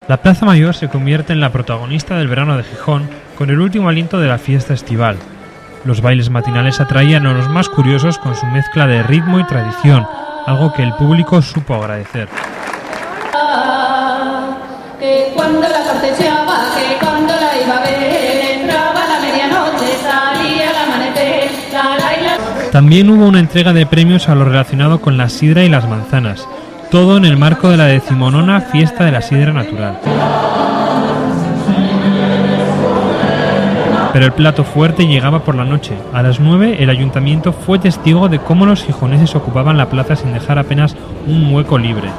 La Plaza Mayor se convierte en la protagonista del verano de Gijón con el último aliento de la fiesta estival. Los bailes matinales atraían a los más curiosos con su mezcla de ritmo y tradición, algo que el público supo agradecer. Que cuando la cortejaba, que cuando la iba a ver, entraba a la medianoche, salía al amanecer, También hubo una entrega de premios a lo relacionado con la sidra y las manzanas, todo en el marco de la 19ª Fiesta de la Sidra Natural. Pero el plato fuerte llegaba por la noche. A las 9 el ayuntamiento fue testigo de cómo los gijoneses ocupaban la plaza sin dejar apenas un hueco libre.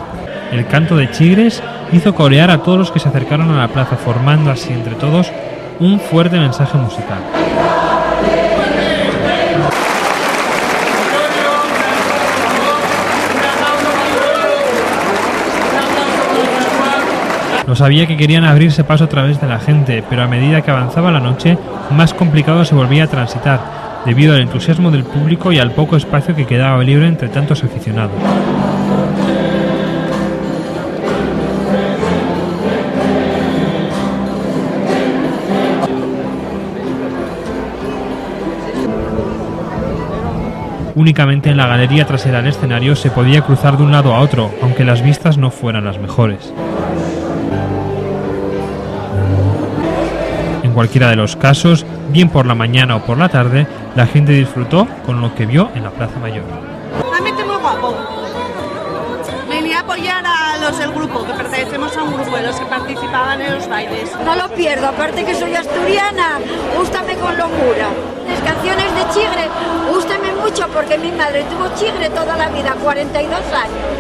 El canto de chigres hizo corear a todos los que se acercaron a la plaza, formando así entre todos un fuerte mensaje musical. No sabía que querían abrirse paso a través de la gente, pero a medida que avanzaba la noche, más complicado se volvía a transitar, debido al entusiasmo del público y al poco espacio que quedaba libre entre tantos aficionados. Únicamente en la galería trasera del escenario se podía cruzar de un lado a otro, aunque las vistas no fueran las mejores. En cualquiera de los casos, bien por la mañana o por la tarde, la gente disfrutó con lo que vio en la Plaza Mayor. Realmente muy guapo. Venía a apoyar a los del grupo, que pertenecemos a un grupo de los que participaban en los bailes. No lo pierdo, aparte que soy asturiana, gústame con locura. Las canciones de Chigre, gústame mucho porque mi madre tuvo Chigre toda la vida, 42 años.